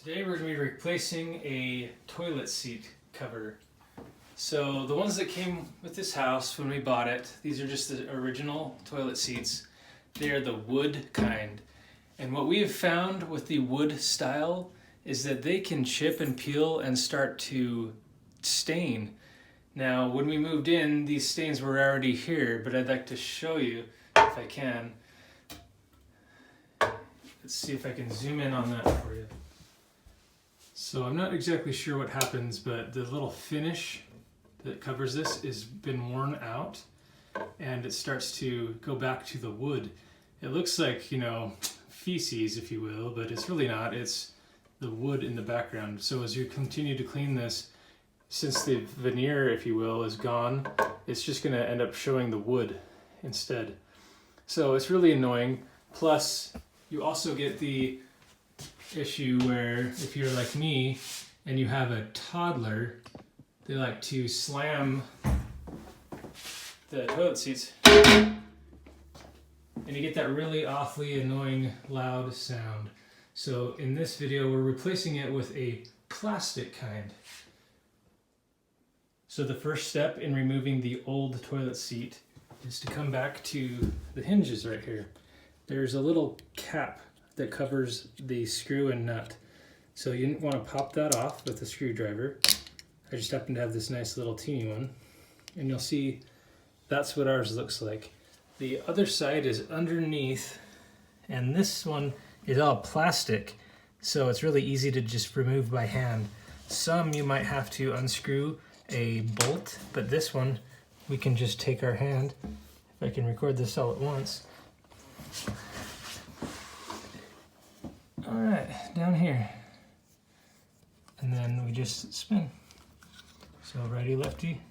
Today we're going to be replacing a toilet seat cover. So the ones that came with this house when we bought it, these are just the original toilet seats. They are the wood kind. And what we have found with the wood style is that they can chip and peel and start to stain. Now when we moved in, these stains were already here, but I'd like to show you if I can. Let's see if I can zoom in on that for you. So I'm not exactly sure what happens, but the little finish that covers this has been worn out and it starts to go back to the wood. It looks like, feces, if you will, but it's really not. It's the wood in the background. So as you continue to clean this, since the veneer, if you will, is gone, it's just going to end up showing the wood instead. So it's really annoying. Plus, you also get the issue where if you're like me and you have a toddler, they like to slam the toilet seats and you get that really awfully annoying loud sound. So in this video we're replacing it with a plastic kind. So the first step in removing the old toilet seat is to come back to the hinges right here. There's a little cap that covers the screw and nut. So you want to pop that off with a screwdriver. I just happen to have this nice little teeny one. And you'll see that's what ours looks like. The other side is underneath, and this one is all plastic, so it's really easy to just remove by hand. Some you might have to unscrew a bolt, but this one we can just take our hand. If I can record this all at once. All right, down here. And then we just spin. So righty, lefty,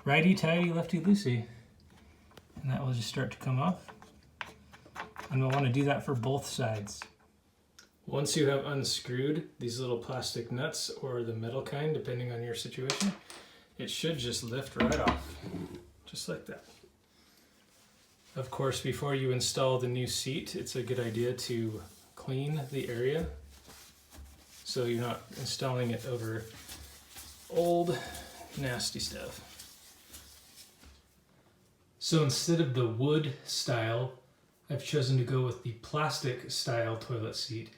righty, tighty, lefty, loosey. And that will just start to come off. And we'll want to do that for both sides. Once you have unscrewed these little plastic nuts, or the metal kind, depending on your situation, it should just lift right off, just like that. Of course, before you install the new seat, it's a good idea to clean the area so you're not installing it over old nasty stuff. So instead of the wood style, I've chosen to go with the plastic style toilet seat.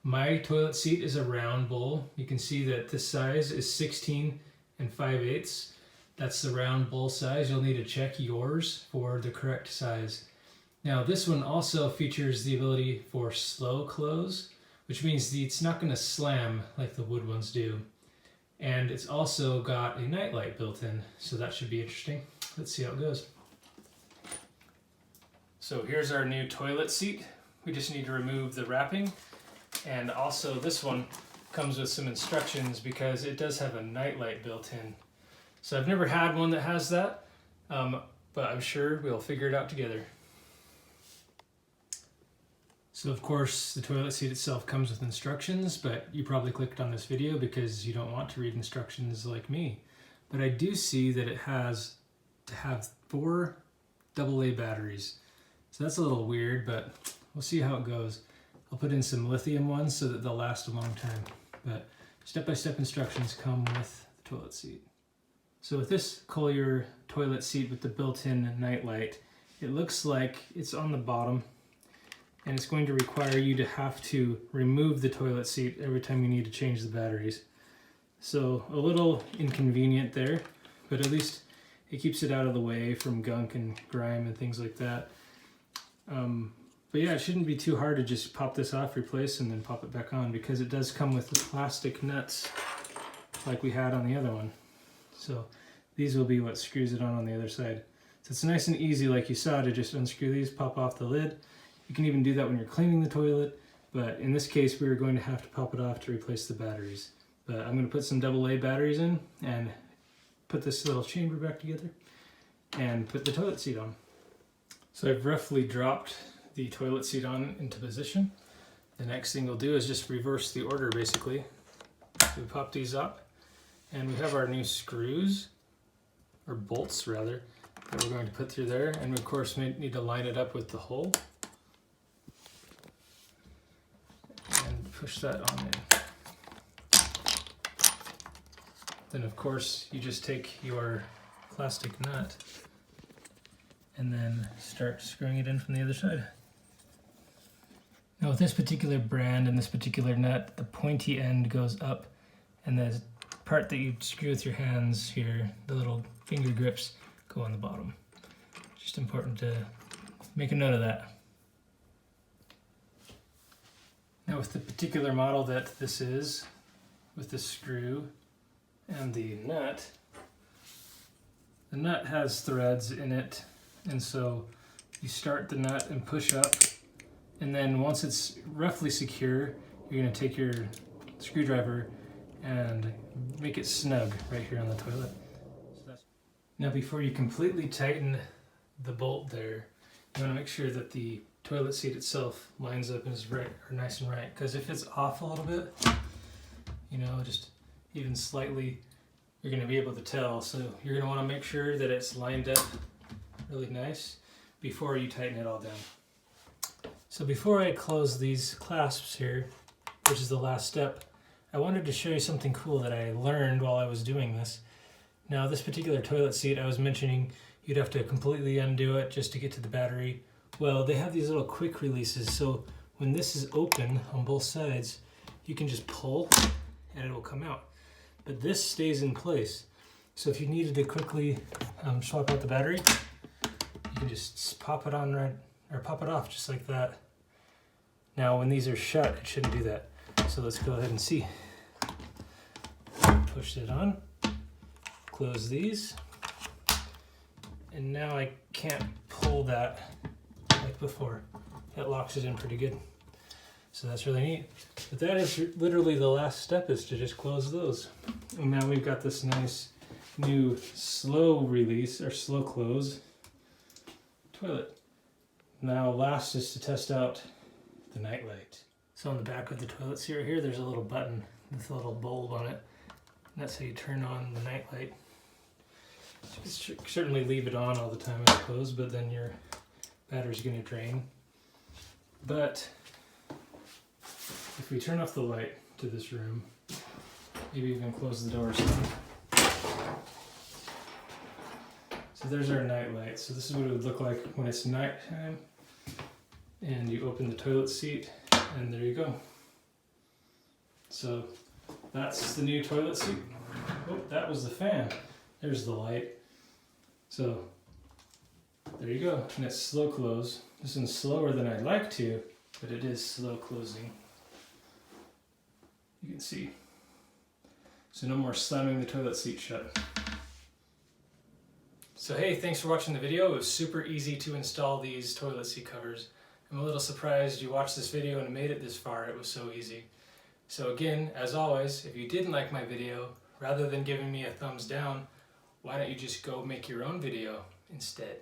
My toilet seat is a round bowl. You can see that this size is 16 5/8. That's the round bowl size. You'll need to check yours for the correct size. Now this one also features the ability for slow close, which means it's not going to slam like the wood ones do. And it's also got a nightlight built in, so that should be interesting. Let's see how it goes. So here's our new toilet seat. We just need to remove the wrapping. And also this one comes with some instructions because it does have a nightlight built in. So I've never had one that has that, but I'm sure we'll figure it out together. So of course the toilet seat itself comes with instructions, but you probably clicked on this video because you don't want to read instructions like me. But I do see that it has to have 4 AA batteries. So that's a little weird, but we'll see how it goes. I'll put in some lithium ones so that they'll last a long time. But step-by-step instructions come with the toilet seat. So with this Collier toilet seat with the built-in nightlight, it looks like it's on the bottom, and it's going to require you to have to remove the toilet seat every time you need to change the batteries. So a little inconvenient there, but at least it keeps it out of the way from gunk and grime and things like that. But yeah, it shouldn't be too hard to just pop this off, replace, and then pop it back on, because it does come with the plastic nuts like we had on the other one. So these will be what screws it on the other side. So it's nice and easy, like you saw, to just unscrew these, pop off the lid. You can even do that when you're cleaning the toilet, but in this case we're going to have to pop it off to replace the batteries. But I'm going to put some AA batteries in and put this little chamber back together and put the toilet seat on. So I've roughly dropped the toilet seat on into position. The next thing we'll do is just reverse the order basically. So we pop these up and we have our new screws, or bolts rather, that we're going to put through there, and we of course need to line it up with the hole. push that on in. Then of course you just take your plastic nut and then start screwing it in from the other side. Now with this particular brand and this particular nut, the pointy end goes up, and the part that you screw with your hands here, the little finger grips, go on the bottom. Just important to make a note of that. Now with the particular model that this is, with the screw and the nut has threads in it, and so you start the nut and push up, and then once it's roughly secure, you're going to take your screwdriver and make it snug right here on the toilet. Now before you completely tighten the bolt there, you want to make sure that the toilet seat itself lines up and is right, or nice and right, because if it's off a little bit, you know, just even slightly, you're going to be able to tell. So you're going to want to make sure that it's lined up really nice before you tighten it all down. So before I close these clasps here, which is the last step, I wanted to show you something cool that I learned while I was doing this. Now this particular toilet seat, I was mentioning you'd have to completely undo it just to get to the battery. Well, they have these little quick releases, so when this is open on both sides, you can just pull and it will come out. But this stays in place. So if you needed to quickly swap out the battery, you can just pop it on right, or pop it off just like that. Now when these are shut, it shouldn't do that. So let's go ahead and see. Push it on, close these, and now I can't pull that like before. It locks it in pretty good. So that's really neat. But that is literally the last step, is to just close those. And now we've got this nice new slow release, or slow close toilet. Now last is to test out the night light. So on the back of the toilet seat right here, there's a little button with a little bulb on it. And that's how you turn on the night light. You can certainly leave it on all the time, I suppose, but then your battery's going to drain. But if we turn off the light to this room, maybe even close the door or something. So there's our night light. So this is what it would look like when it's nighttime. And you open the toilet seat, and there you go. So that's the new toilet seat. Oh, that was the fan. There's the light. So there you go. And it's slow close. This one's slower than I'd like to, but it is slow closing. You can see. So no more slamming the toilet seat shut. So hey, thanks for watching the video. It was super easy to install these toilet seat covers. I'm a little surprised you watched this video and made it this far. It was so easy. So again, as always, if you didn't like my video, rather than giving me a thumbs down, why don't you just go make your own video instead?